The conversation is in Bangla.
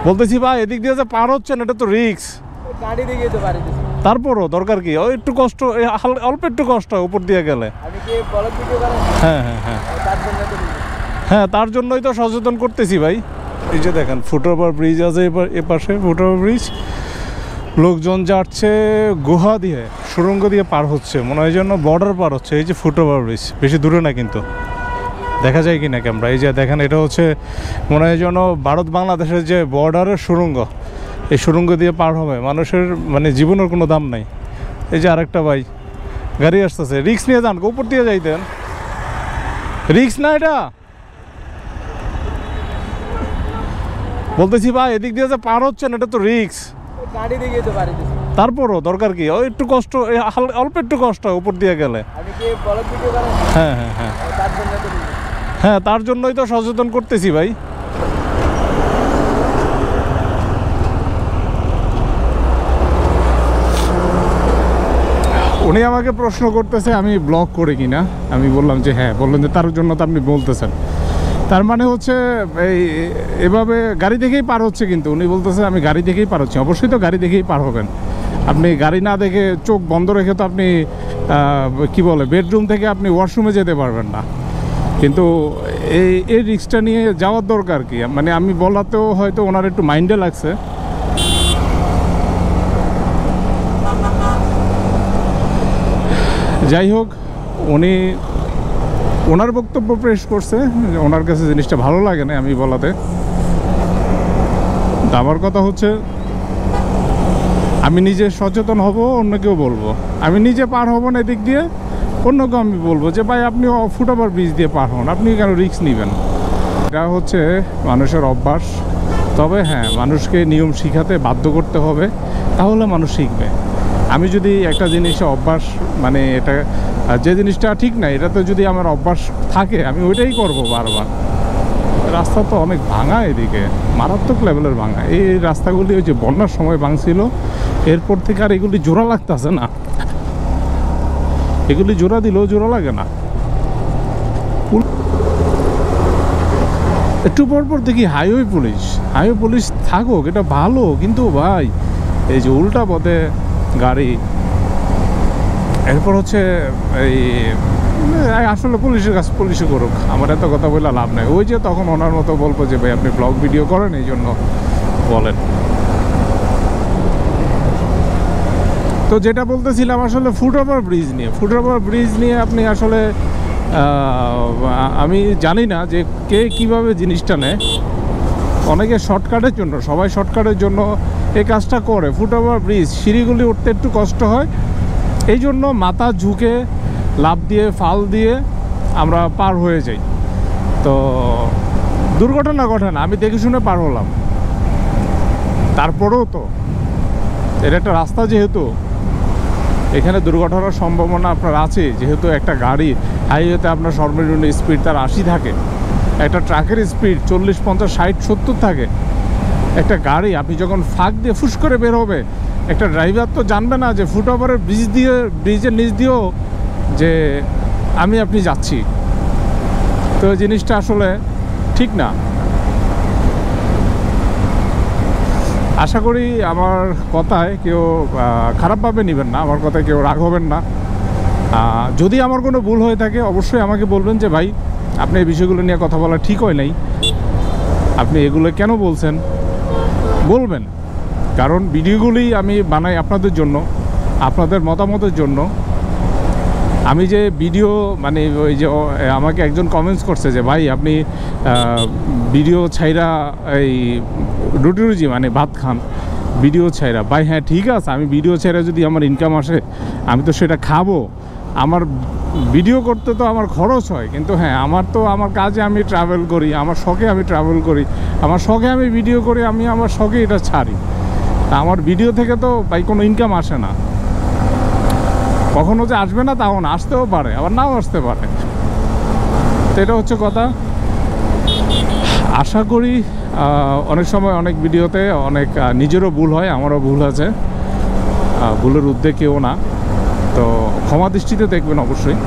বলতেছি ভাই এদিক দিয়ে যে পার হচ্ছেন এটা তো রিস্ক, গাড়ি দিকে তো পারি দিছি। তারপরও দরকার কি ওই একটু কষ্ট, অল্প একটু কষ্ট উপর দিয়ে গেলে। আমি কি ব্লগ ভিডিও করেন? হ্যাঁ হ্যাঁ হ্যাঁ তার জন্য তো হ্যাঁ, তার জন্যই তো সচেতন করতেছি ভাই। এই যে দেখেন ফুটওভার ব্রিজ আছে এপাশে, ফুটওভার ব্রিজ, লোকজন যাচ্ছে গুহা দিয়ে, সুড়ঙ্গ দিয়ে পার হচ্ছে, মনে হয় যেন বর্ডার পার হচ্ছে। এই যে ফুটওভার ব্রিজ বেশি দূরে না, কিন্তু দেখা যায় কি না ক্যামেরা। এই যে দেখেন এটা হচ্ছে মনে হয় যেন ভারত বাংলাদেশের যে বর্ডারের সুড়ঙ্গ, এই সুড়ঙ্গ দিয়ে পার হবে। মানুষের মানে জীবনের কোনো দাম নাই। এই যে আরেকটা ভাই গাড়ি আসতেছে, রিক্স নিয়ে যান, উপর দিয়ে যাইতেন, রিক্স না এটা। বলতেছি ভাই এদিক দিয়ে যে পার হচ্ছেন এটা তো রিক্স, গাড়ি দিকে তো পারি দিছি। তারপরও দরকার কি ওই একটু কষ্ট, অল্প একটু কষ্ট উপর দিয়ে গেলে। আমি কি ব্লগ ভিডিও করেন? হ্যাঁ হ্যাঁ হ্যাঁ তার জন্য তো হ্যাঁ, তার জন্যই তো সচেতন করতেছি ভাই। উনি আমাকে প্রশ্ন করতেছে আমি ব্লগ করি কিনা। আমি বললাম যে হ্যাঁ। বললেন যে তার জন্য তো আপনি বলতেছেন, তার মানে হচ্ছে এভাবে গাড়ি দেখেই পার হচ্ছে। কিন্তু উনি বলতেছে আমি গাড়ি দেখেই পার হচ্ছি। অবশ্যই তো গাড়ি দেখেই পার হবেন। আপনি গাড়ি না দেখে চোখ বন্ধ রেখে তো আপনি কি বলে বেডরুম থেকে আপনি ওয়াশরুমে যেতে পারবেন না। কিন্তু এই রিস্কটা নিয়ে যাওয়ার দরকার কি, মানে আমি বলাতেও হয়তো ওনার একটু মাইন্ডে লাগছে। যাই হোক, উনি ওনার বক্তব্য পেশ করছে, ওনার কাছে জিনিসটা ভালো লাগে না আমি বলাতে। আমার কথা হচ্ছে আমি নিজে সচেতন হব, অন্যকেও বলবো। আমি নিজে পার হব না এদিক দিয়ে, অন্যকে আমি বলবো যে ভাই আপনি ফুটওভার ব্রিজ দিয়ে পার হন, আপনি কেন রিস্ক নেবেন। এটা হচ্ছে মানুষের অভ্যাস। তবে হ্যাঁ, মানুষকে নিয়ম শিখাতে বাধ্য করতে হবে, তাহলে মানুষ শিখবে। আমি যদি একটা জিনিসে অভ্যাস, মানে এটা যে জিনিসটা ঠিক না, এটাতে যদি আমার অভ্যাস থাকে আমি ওইটাই করব বারবার। রাস্তা তো অনেক ভাঙা, এদিকে মারাত্মক লেভেলের ভাঙা। এই রাস্তাগুলি ওই যে বন্যার সময় ভাঙছিল, এরপর থেকে আর এগুলি জোড়া লাগতেছে না। এগুলি জোড়া দিলেও জোড়া লাগে না। একটু পরপর দেখি হাইওয়ে পুলিশ থাকুক, এটা ভালো। কিন্তু ভাই এই যে উল্টা পথে গাড়ি, এরপর হচ্ছে এই আসলে পুলিশের কাছে পুলিশে করুক, আমার এত কথা বলে লাভ নাই। ওই যে তখন ওনার মতো বলবো যে ভাই আপনি ব্লগ ভিডিও করেন, এই জন্য বলেন। তো যেটা বলতেছিলাম আসলে ফুটওভার ব্রিজ নিয়ে আপনি আসলে আমি জানি না যে কে কিভাবে জিনিসটা নেয়। অনেকে শর্টকাটের জন্য, সবাই শর্টকাটের জন্য এই কাজটা করে। ফুটওভার ব্রিজ সিঁড়িগুলি উঠতে একটু কষ্ট হয়, এই জন্য মাথা ঝুঁকে লাফ দিয়ে ফাল দিয়ে আমরা পার হয়ে যাই। তো দুর্ঘটনা ঘটে না, আমি দেখে শুনে পার হলাম। তারপরেও তো এটা একটা রাস্তা, যেহেতু এখানে দুর্ঘটনার সম্ভাবনা আপনার আছে। যেহেতু একটা গাড়ি হাইওয়েতে আপনার সর্বনিম্ন স্পিড তার 80 থাকে, একটা ট্রাকের স্পিড 40, 50, 60, 70 থাকে। একটা গাড়ি আপনি যখন ফাঁক দিয়ে ফুস করে বের হবে, একটা ড্রাইভার তো জানবে না যে ফুটওভারের ব্রিজের নিচ দিয়েও যে আপনি যাচ্ছি। তো এই জিনিসটা আসলে ঠিক না। আশা করি আমার কথায় কেউ খারাপভাবে নেবেন না, আমার কথায় কেউ রাগ হবেন না। যদি আমার কোনো ভুল হয়ে থাকে অবশ্যই আমাকে বলবেন যে ভাই আপনি এই বিষয়গুলো নিয়ে কথা বলা ঠিক হয় নাই, আপনি এগুলো কেন বলছেন, বলবেন। কারণ ভিডিওগুলি আমি বানাই আপনাদের জন্য, আপনাদের মতামতের জন্য। আমি যে ভিডিও, মানে ওই যে আমাকে একজন কমেন্টস করছে যে ভাই আপনি ভিডিও ছাইরা এই রুটি মানে ভাত খান, ভিডিও ছাইরা। ভাই হ্যাঁ ঠিক আছে, আমি ভিডিও ছাইরা যদি আমার ইনকাম আসে আমি তো সেটা খাবো। আমার ভিডিও করতে তো আমার খরচ হয়, কিন্তু হ্যাঁ আমার কাজে আমি ট্রাভেল করি, আমার শখে আমি ট্রাভেল করি, আমার শখে আমি ভিডিও করি, আমি আমার শখে এটা ছাড়ি। তা আমার ভিডিও থেকে তো ভাই কোনো ইনকাম আসে না। কখনো যে আসবে না তাও না, আসতেও পারে আবার নাও আসতে পারে। তো এটা হচ্ছে কথা। আশা করি অনেক সময় অনেক ভিডিওতে অনেক নিজেরও ভুল হয়, আমারও ভুল আছে, ভুলের ঊর্ধ্বে কেউ না। তো ক্ষমা দৃষ্টিতে দেখবেন অবশ্যই।